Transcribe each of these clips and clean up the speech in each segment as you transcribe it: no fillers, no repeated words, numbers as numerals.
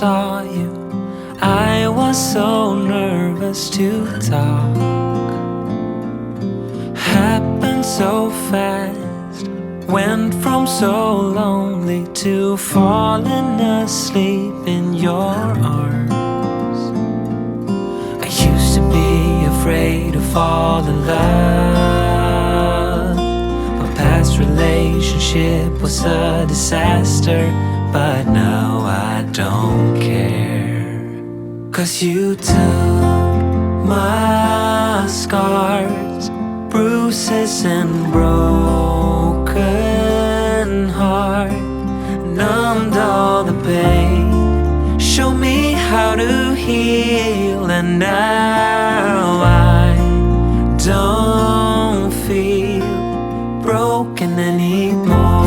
saw you, I was so nervous to talk. Happened so fast, went from so lonely to falling asleep in your arms. I used to be afraid to fall in love. My past relationship was a disaster, but now I don't care. 'Cause you took my scars, bruises and broken heart, numbed all the pain, show me how to heal, and now I don't feel broken anymore.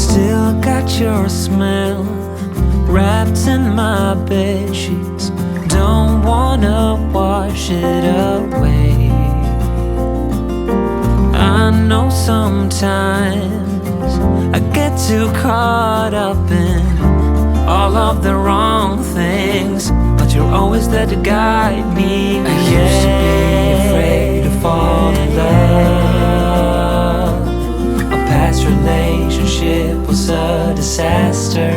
Still got your smell wrapped in my bedsheets, don't wanna wash it away. I know sometimes I get too caught up in all of the wrong things, but you're always there to guide me. I used to be afraid to fall in love. A past relationship was a disaster,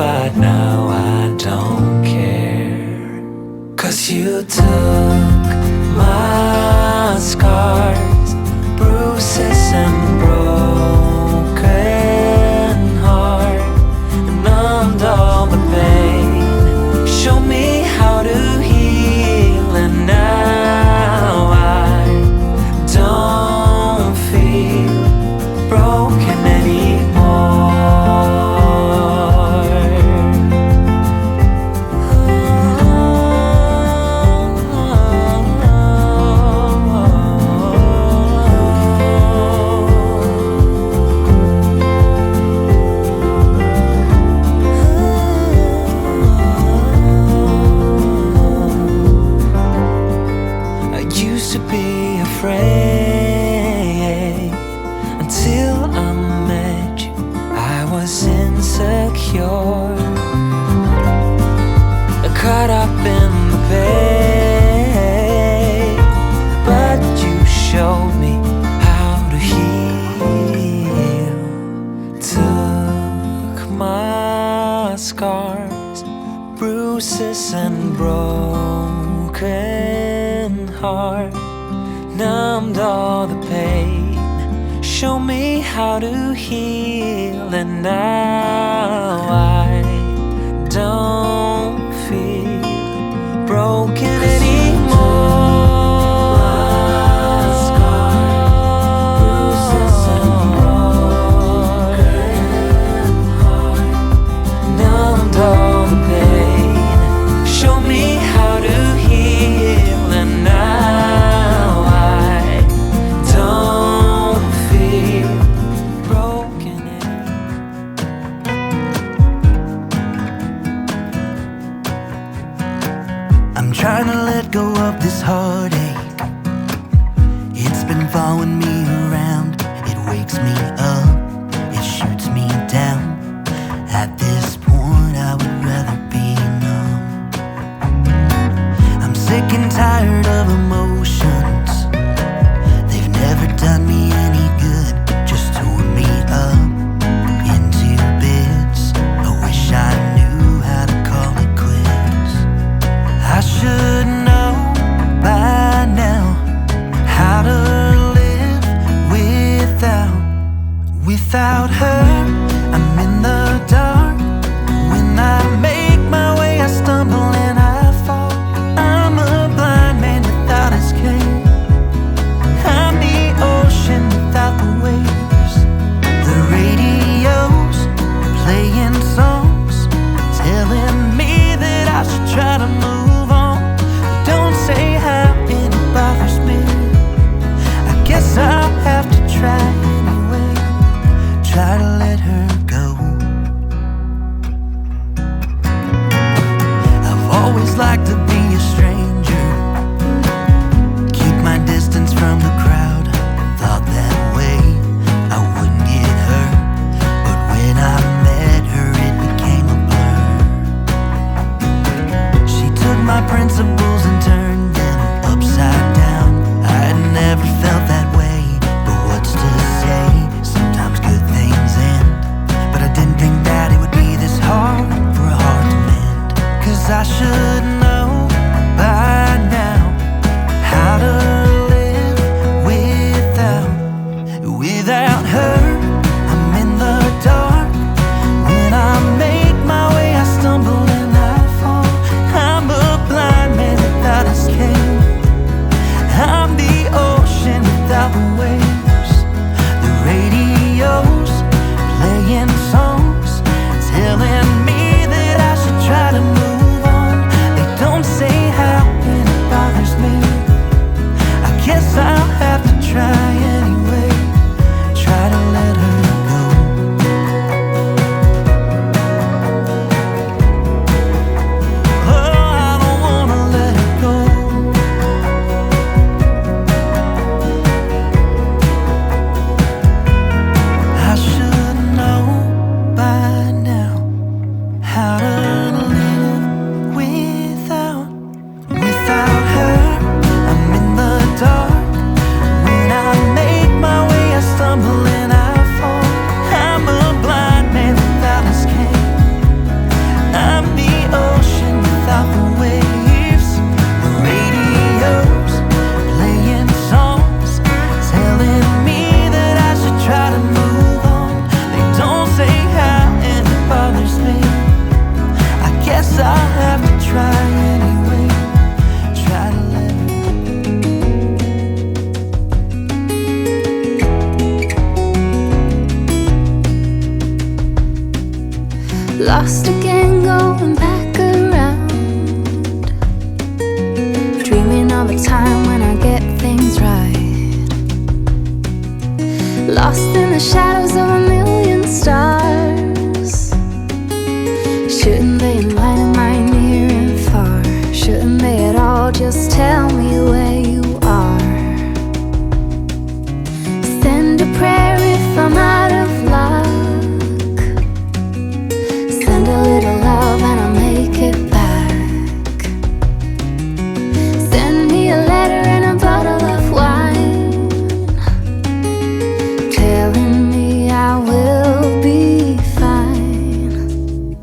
but now I don't care. 'Cause you took my scars, bruises and broken heart, numbed all the pain, show me how to heal, and now I don't feel broken anymore. Afraid until I met you, I was insecure, caught up in the pain, but you showed me how to heal. Took my scars, bruises and broken heart, numbed all the pain, show me how to heal, and now I don't feel broken anymore. Numbed all the pain, show me how to heal, and now I don't feel broken anymore. I'm trying to let go of this heartache. It's been following me around. It wakes me up, it shoots me down. At this point I would rather be numb. I'm sick and tired of emotions. They've never done me any good, just tore me up into bits. I wish I knew how to call it quits. I should know by now how to live without her. I'm in the dark. When I make my way, I stumble and I fall. I'm a blind man without escape. I'm the ocean without the waves. The radio's playing songs, telling me that I should try to move on. Don't say how it bothers me. I guess I'll have to try anyway. Try to let her go. lost again, going back around, dreaming of a time when I get things right, lost in the shadows of a million stars. Shouldn't they enlighten my near and far? Shouldn't they at all just tell me where you are? Send a prayer if I'm out of luck, send a little love and I'll make it back. Send me a letter and a bottle of wine, telling me I will be fine.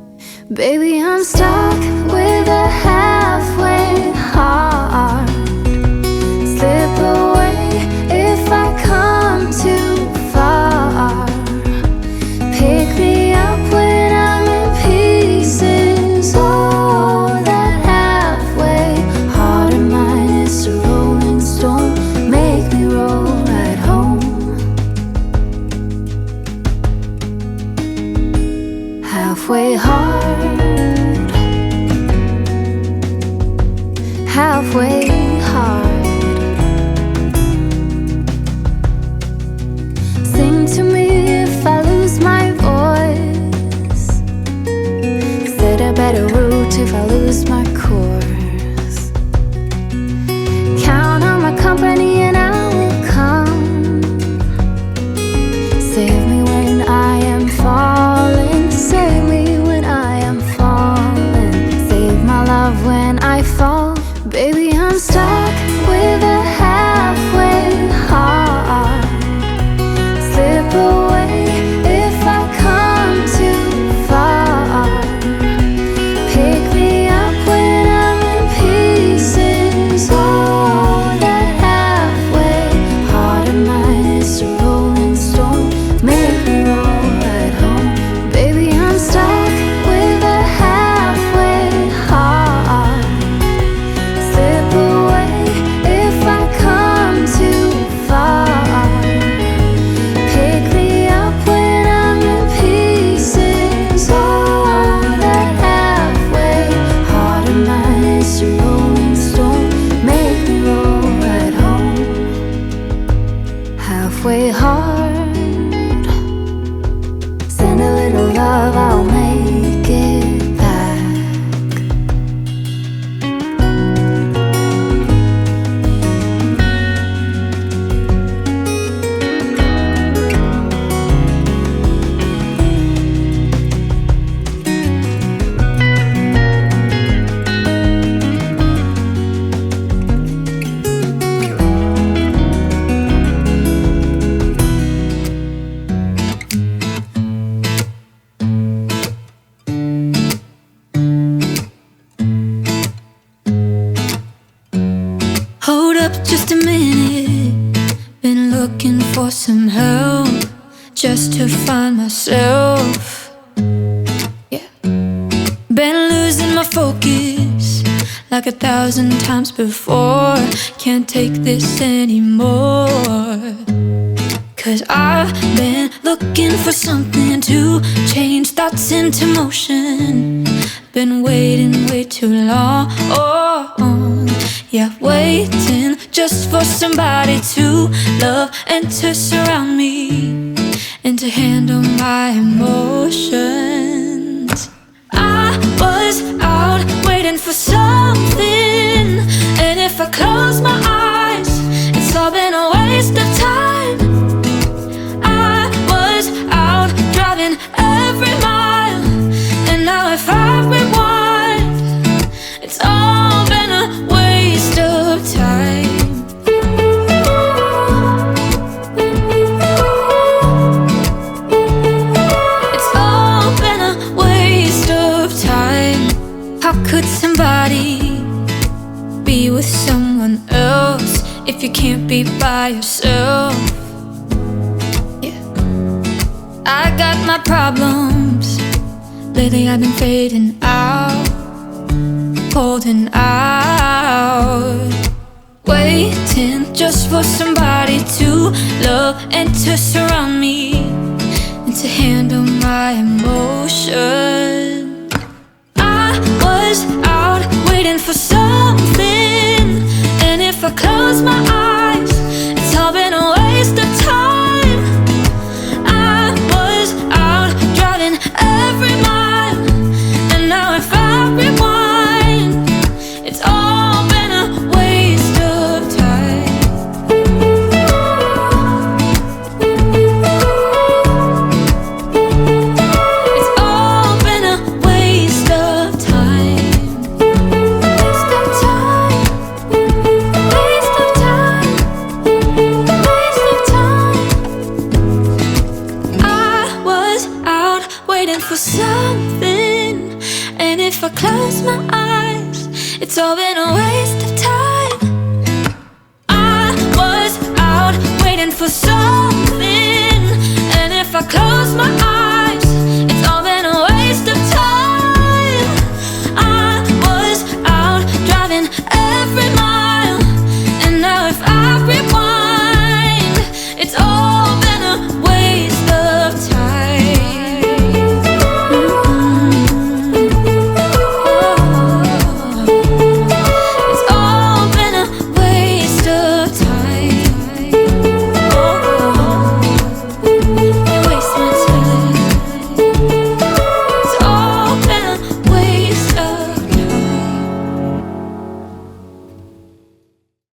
Baby, I'm stuck with a halfway heart. Slip away if I come too far. Pick me up when I'm in pieces. Oh, that halfway heart of mine is a rolling stone. Make me roll right home. Halfway hard, halfway hard. Sing to me if I lose my voice, set a better route if I lose my course. Count on my company and I will come. Save me when I am falling, save me when I am falling, save my love when I fall. Baby, I'm stuck with a halfway heart. Slip away if I come too far. Pick me up when I'm in pieces. Oh, that halfway heart of mine is a rolling stone. Make me roll right home. Baby, I'm stuck with a halfway heart. Slip away if I come too far. Pick me up when I'm in pieces. Oh, that halfway heart of mine is a rolling stone. Make me roll right home. Halfway hard, send a little love, I'll make it back. Hold up just a minute, been looking for some help just to find myself. Yeah, been losing my focus like 1,000 times before. Can't take this anymore, 'cause I've been looking for something to change thoughts into motion. Been waiting way too long, yeah, waiting just for somebody to love and to surround me and to handle my emotions. I was out waiting for something, and if I close my eyes, it's all been a waste of time. I was out driving every mile, and now if I rewind, it's all been a waste of time. It's all been a waste of time. How could somebody be with someone else if you can't be by yourself? Yeah, I got my problems. Lately I've been fading out, holding out, waiting just for somebody to love and to surround me and to handle my emotions. I close my eyes, it's all been a waste of time. I was out driving every mile, and now if I rewind, it's all been a waste of time. It's all been a waste of time. Waste of time. Waste of time. Waste of time. I was out waiting for something, and if I close my eyes, it's all been a waste of time. I was out waiting for something, and if I close my eyes,